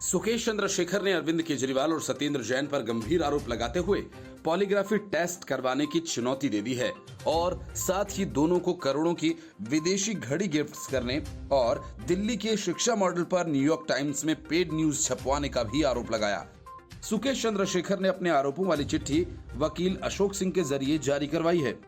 सुकेश चंद्रशेखर ने अरविंद केजरीवाल और सत्येंद्र जैन पर गंभीर आरोप लगाते हुए पॉलीग्राफी टेस्ट करवाने की चुनौती दे दी है और साथ ही दोनों को करोड़ों की विदेशी घड़ी गिफ्ट्स करने और दिल्ली के शिक्षा मॉडल पर न्यूयॉर्क टाइम्स में पेड न्यूज छपवाने का भी आरोप लगाया। सुकेश चंद्रशेखर ने अपने आरोपों वाली चिट्ठी वकील अशोक सिंह के जरिए जारी करवाई है।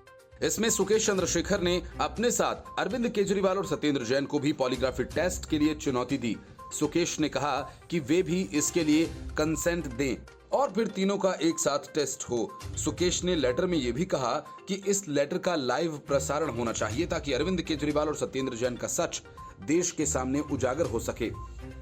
इसमें सुकेश चंद्रशेखर ने अपने साथ अरविंद केजरीवाल और सत्येंद्र जैन को भी पॉलीग्राफी टेस्ट के लिए चुनौती दी। सुकेश ने कहा कि वे भी इसके लिए कंसेंट दें और फिर तीनों का एक साथ टेस्ट हो। सुकेश ने लेटर में यह भी कहा कि इस लेटर का लाइव प्रसारण होना चाहिए ताकि अरविंद केजरीवाल और सत्येंद्र जैन का सच देश के सामने उजागर हो सके।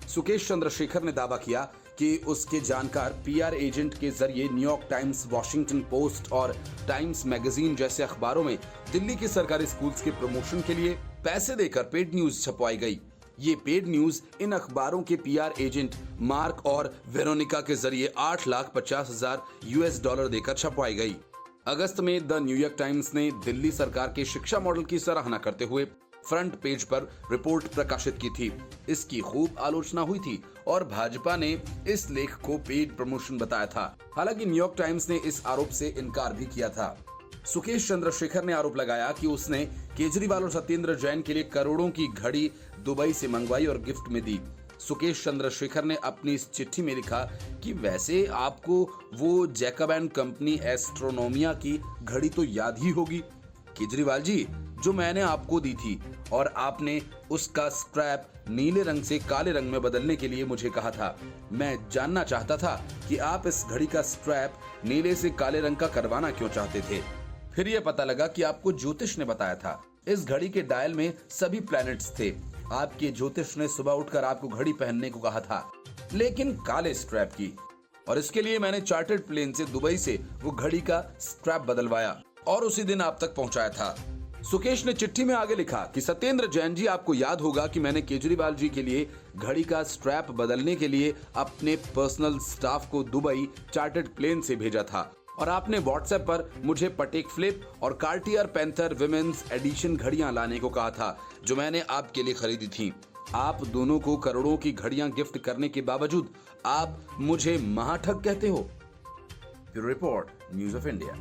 सुकेश चंद्रशेखर ने दावा किया कि उसके जानकार पीआर एजेंट के जरिए न्यूयॉर्क टाइम्स, वॉशिंगटन पोस्ट और टाइम्स मैगजीन जैसे अखबारों में दिल्ली के सरकारी स्कूल्स के प्रमोशन के लिए पैसे देकर पेड न्यूज छपवाई गई। ये पेड न्यूज इन अखबारों के पीआर एजेंट मार्क और वेरोनिका के जरिए $8,50,000 देकर छपवाई गई। अगस्त में द न्यूयॉर्क टाइम्स ने दिल्ली सरकार के शिक्षा मॉडल की सराहना करते हुए फ्रंट पेज पर रिपोर्ट प्रकाशित की थी। इसकी खूब आलोचना हुई थी और भाजपा ने इस लेख को पेड प्रमोशन बताया था। हालांकि न्यूयॉर्क टाइम्स ने इस आरोप से इनकार भी किया था। सुकेश चंद्रशेखर ने आरोप लगाया कि उसने केजरीवाल और सत्येंद्र जैन के लिए करोड़ों की घड़ी दुबई से मंगवाई और गिफ्ट में दी। सुकेश चंद्रशेखर ने अपनी इस चिट्ठी में लिखा कि वैसे आपको वो जैकब एंड कंपनी एस्ट्रोनोमिया की घड़ी तो याद ही होगी केजरीवाल जी, जो मैंने आपको दी थी और आपने उसका स्ट्रैप नीले रंग से काले रंग में बदलने के लिए मुझे कहा था। मैं जानना चाहता था कि आप इस घड़ी का स्ट्रैप नीले से काले रंग का करवाना क्यों चाहते थे। फिर यह पता लगा कि आपको ज्योतिष ने बताया था। इस घड़ी के डायल में सभी प्लैनेट्स थे। आपके ज्योतिष ने सुबह उठकर आपको घड़ी पहनने को कहा था, लेकिन काले स्ट्रैप की, और इसके लिए मैंने चार्टर्ड प्लेन से दुबई से वो घड़ी का स्ट्रैप बदलवाया और उसी दिन आप तक पहुंचाया था। सुकेश ने चिट्ठी में आगे लिखा कि सत्येंद्र जैन जी, आपको याद होगा कि मैंने केजरीवाल जी के लिए घड़ी का स्ट्रैप बदलने के लिए अपने पर्सनल स्टाफ को दुबई चार्टर्ड प्लेन से भेजा था और आपने व्हाट्सएप पर मुझे पटेक फिलिप और कार्टियर पैंथर विमेन्स एडिशन घड़ियां लाने को कहा था, जो मैंने आपके लिए खरीदी थी। आप दोनों को करोड़ों की घड़ियां गिफ्ट करने के बावजूद आप मुझे महाठग कहते हो। Bureau report, news of India.